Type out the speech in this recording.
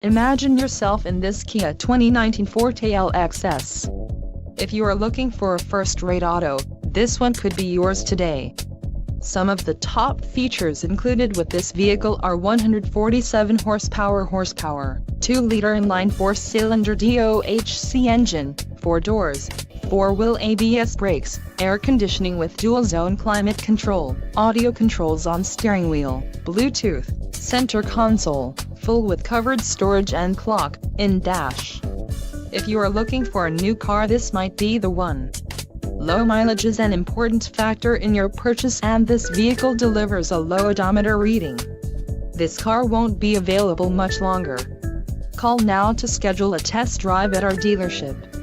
Imagine yourself in this Kia 2019 Forte LXS. If you are looking for a first-rate auto, this one could be yours today. Some of the top features included with this vehicle are 147 horsepower, 2-liter inline 4-cylinder DOHC engine, 4 doors, 4-wheel ABS brakes, air conditioning with dual-zone climate control, audio controls on steering wheel, Bluetooth, center console, full with covered storage and clock-in dash. If you are looking for a new car, this might be the one. Low mileage is an important factor in your purchase, and this vehicle delivers a low odometer reading. This car won't be available much longer. Call now to schedule a test drive at our dealership.